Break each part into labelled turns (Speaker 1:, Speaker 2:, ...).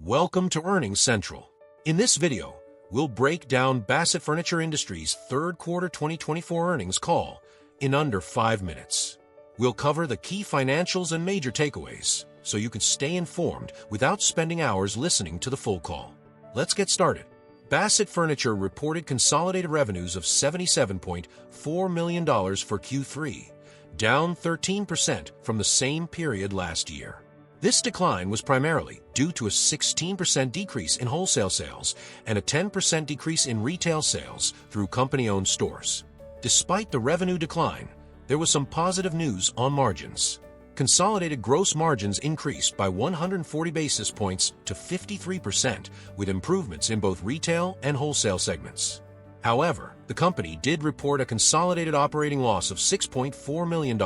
Speaker 1: Welcome to Earnings Central. In this video, we'll break down Bassett Furniture Industries' third quarter 2024 earnings call in under 5 minutes. We'll cover the key financials and major takeaways, so you can stay informed without spending hours listening to the full call. Let's get started. Bassett Furniture reported consolidated revenues of $77.4 million for Q3, down 13% from the same period last year. This decline was primarily due to a 16% decrease in wholesale sales and a 10% decrease in retail sales through company-owned stores. Despite the revenue decline, there was some positive news on margins. Consolidated gross margins increased by 140 basis points to 53%, with improvements in both retail and wholesale segments. However, the company did report a consolidated operating loss of $6.4 million,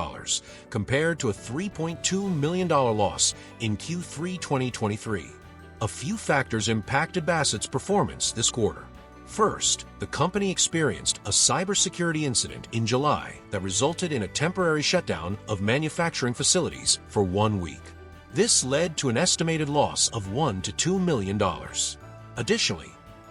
Speaker 1: compared to a $3.2 million loss in Q3 2023. A few factors impacted Bassett's performance this quarter. First, the company experienced a cybersecurity incident in July that resulted in a temporary shutdown of manufacturing facilities for 1 week. This led to an estimated loss of $1 to $2 million. Additionally,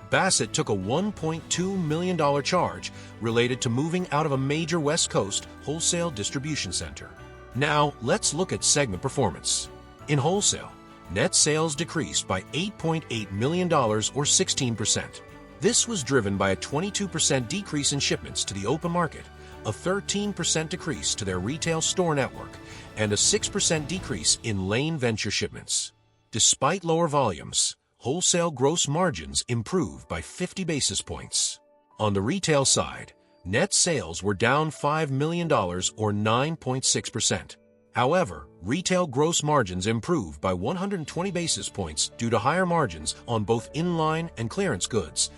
Speaker 1: Bassett took a $1.2 million charge related to moving out of a major West Coast wholesale distribution center. Now, let's look at segment performance. In wholesale, net sales decreased by $8.8 million or 16%. This was driven by a 22% decrease in shipments to the open market, a 13% decrease to their retail store network, and a 6% decrease in Lane Venture shipments. Despite lower volumes, wholesale gross margins improved by 50 basis points. On the retail side, net sales were down $5 million or 9.6%. However, retail gross margins improved by 120 basis points due to higher margins on both inline and clearance goods,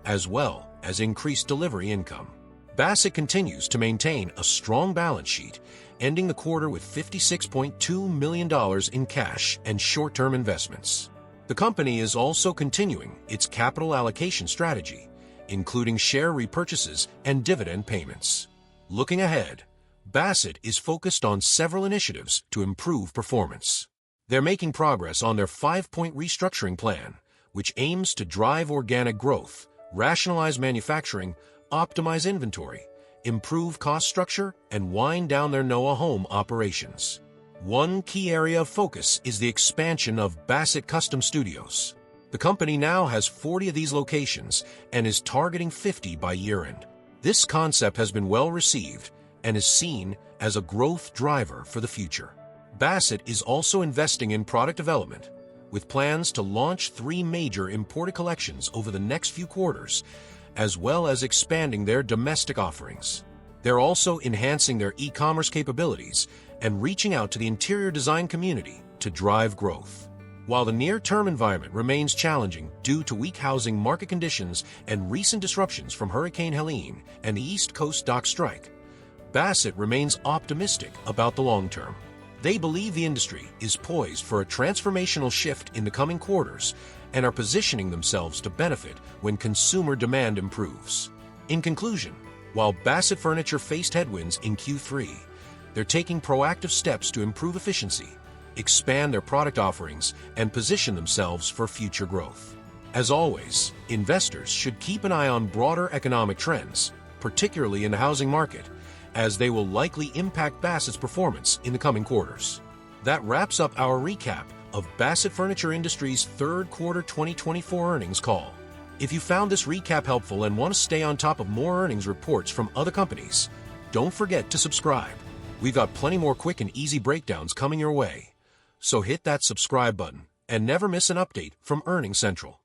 Speaker 1: as well as increased delivery income. Bassett continues to maintain a strong balance sheet, ending the quarter with $56.2 million in cash and short-term investments. The company is also continuing its capital allocation strategy, including share repurchases and dividend payments. Looking ahead, Bassett is focused on several initiatives to improve performance. They're making progress on their 5-point restructuring plan, which aims to drive organic growth, rationalize manufacturing, optimize inventory, improve cost structure, and wind down their Noah Home operations. One key area of focus is the expansion of Bassett Custom Studios. The company now has 40 of these locations and is targeting 50 by year-end. This concept has been well received and is seen as a growth driver for the future. Bassett is also investing in product development, with plans to launch 3 major imported collections over the next few quarters, as well as expanding their domestic offerings. They're also enhancing their e-commerce capabilities and reaching out to the interior design community to drive growth. While the near-term environment remains challenging due to weak housing market conditions and recent disruptions from Hurricane Helene and the East Coast dock strike, Bassett remains optimistic about the long term. They believe the industry is poised for a transformational shift in the coming quarters and are positioning themselves to benefit when consumer demand improves. In conclusion, while Bassett Furniture faced headwinds in Q3, they're taking proactive steps to improve efficiency, expand their product offerings, and position themselves for future growth. As always, investors should keep an eye on broader economic trends, particularly in the housing market, as they will likely impact Bassett's performance in the coming quarters. That wraps up our recap of Bassett Furniture Industries' third quarter 2024 earnings call. If you found this recap helpful and want to stay on top of more earnings reports from other companies, don't forget to subscribe. We've got plenty more quick and easy breakdowns coming your way. So hit that subscribe button and never miss an update from Earnings Central.